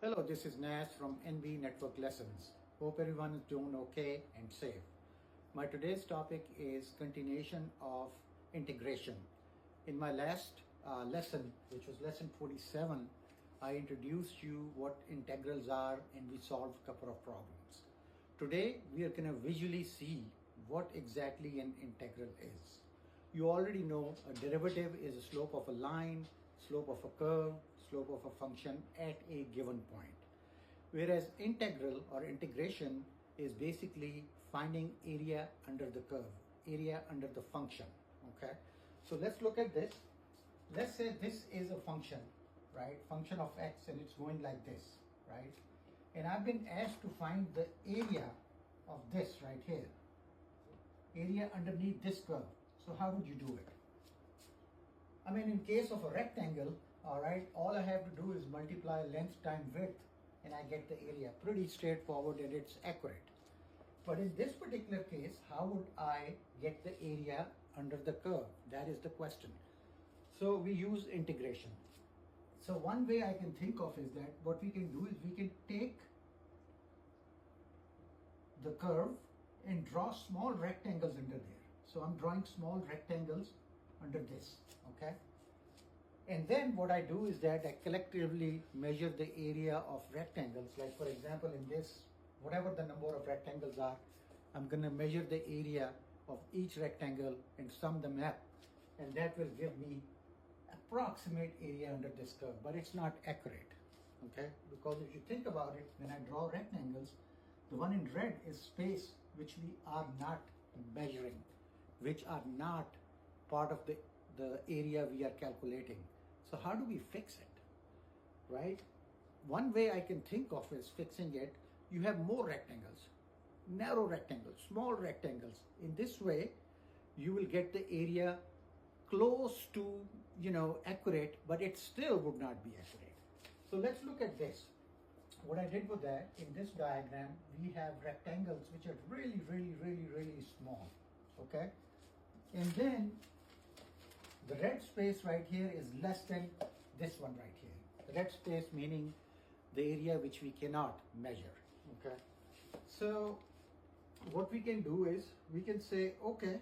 Hello, this is Nas from NB Network Lessons. Hope everyone is doing okay and safe. My today's topic is continuation of integration. In my last lesson, which was lesson 47, I introduced you what integrals are and we solved a couple of problems. Today, we are going to visually see what exactly an integral is. You already know a derivative is a slope of a line, slope of a curve, slope of a function at a given point. Whereas integral or integration is basically finding area under the curve, area under the function, okay? So let's look at this. Let's say this is a function, right? Function of x, and it's going like this, right? And I've been asked to find the area of this right here, area underneath this curve. So how would you do it? I mean, in case of a rectangle, all right, all I have to do is multiply length times width and I get the area. Pretty straightforward and it's accurate. But in this particular case, how would I get the area under the curve? That is the question. So we use integration. So one way I can think of is that what we can do is we can take the curve and draw small rectangles under there. So I'm drawing small rectangles under this, okay? And then what I do is that I collectively measure the area of rectangles. Like for example, in this, whatever the number of rectangles are, I'm gonna measure the area of each rectangle and sum them up. And that will give me approximate area under this curve, but it's not accurate, okay? Because if you think about it, when I draw rectangles, the one in red is space which we are not measuring, which are not part of the area we are calculating. So how do we fix it, right? One way I can think of is fixing it. You have more rectangles, narrow rectangles, small rectangles. In this way, you will get the area close to, accurate, but it still would not be accurate. So let's look at this. What I did with that, in this diagram, we have rectangles which are really, really, really, really small, okay? And then the red space right here is less than this one right here. The red space meaning the area which we cannot measure, okay? So what we can do is we can say, okay,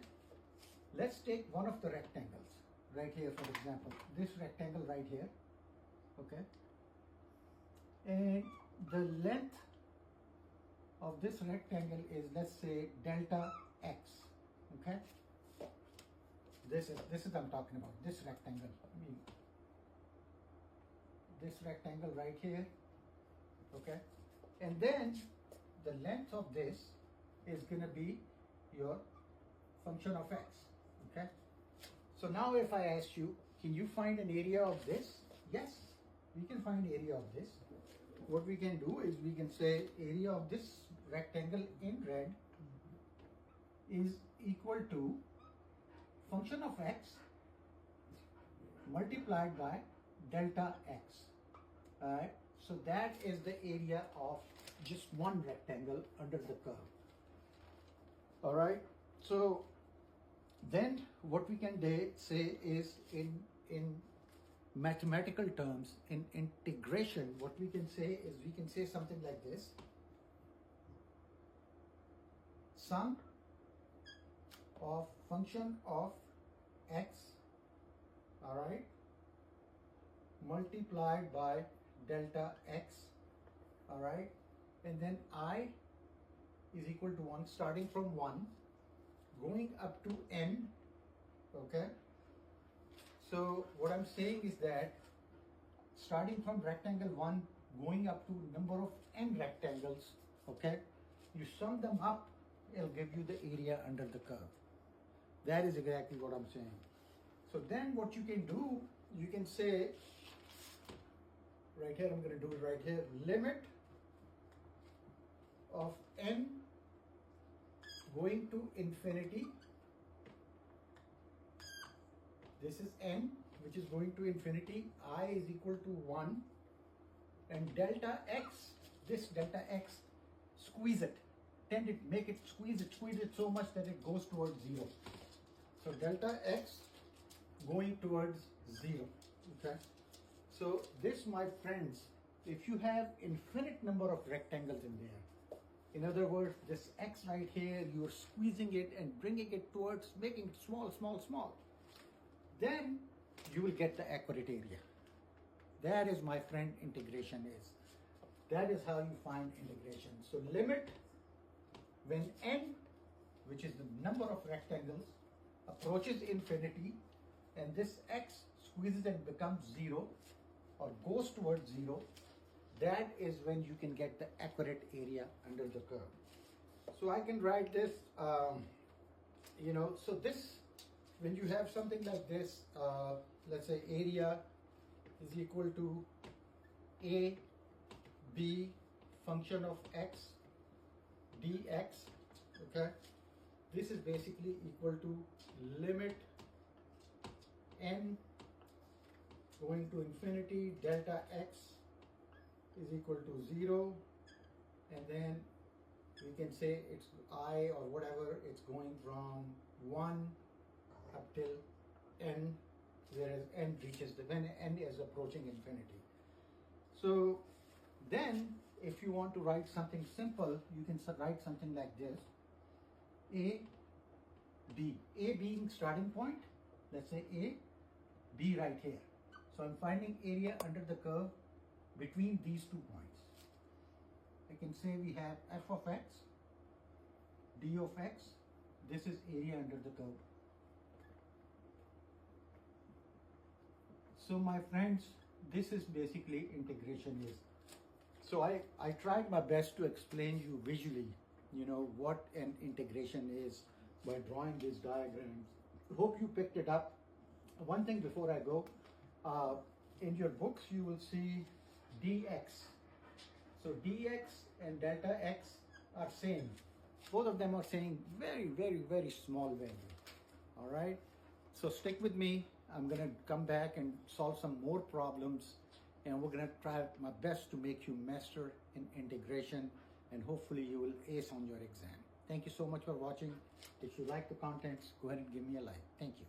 let's take one of the rectangles right here, for example, this rectangle right here, okay? And the length of this rectangle is, let's say, delta x, okay? This is I'm talking about, this rectangle. I mean, this rectangle right here, okay? And then the length of this is gonna be your function of x, okay? So now if I ask you, can you find an area of this? Yes, we can find area of this. What we can do is we can say area of this rectangle in red is equal to function of x multiplied by delta x. Alright, so that is the area of just one rectangle under the curve. Alright, so then what we can say is in mathematical terms, in integration, what we can say is we can say something like this: sum of function of x, all right, multiplied by delta x, all right, and then I is equal to 1, starting from 1 going up to n, okay? So what I'm saying is that starting from rectangle 1 going up to number of n rectangles, okay, you sum them up, it'll give you the area under the curve. That is exactly what I'm saying. So then what you can do, you can say, right here, I'm going to do it right here, limit of n going to infinity. This is n, which is going to infinity. I is equal to 1. And delta x, this delta x, squeeze it. Tend it, make it, squeeze it so much that it goes towards 0. So delta x going towards 0, okay? So this, my friends, if you have infinite number of rectangles in there, in other words, this X right here, you're squeezing it and bringing it towards, making it small, small, small, then you will get the accurate area. That is, my friend, integration is. That is how you find integration. So limit when n, which is the number of rectangles, approaches infinity, and this X squeezes and becomes 0 or goes towards 0, that is when you can get the accurate area under the curve. So I can write this, so this, when you have something like this, let's say area is equal to a b function of x dx, okay? This is basically equal to limit n going to infinity delta x is equal to 0, and then we can say it's I or whatever, it's going from 1 up till n, whereas n reaches when n is approaching infinity. So then if you want to write something simple, you can write something like this: a b, a being starting point, let's say a b right here. So I'm finding area under the curve between these 2 points. I can say we have f of x, d of x. This is area under the curve. So my friends, this is basically integration is. So I tried my best to explain you visually, what an integration is by drawing these diagrams. Hope you picked it up. One thing before I go, in your books you will see dx. So dx and delta x are same. Both of them are saying very, very, very small value. All right. So stick with me. I'm going to come back and solve some more problems, and we're going to try my best to make you master in integration, and hopefully you will ace on your exam. Thank you so much for watching. If you like the contents, go ahead and give me a like. Thank you.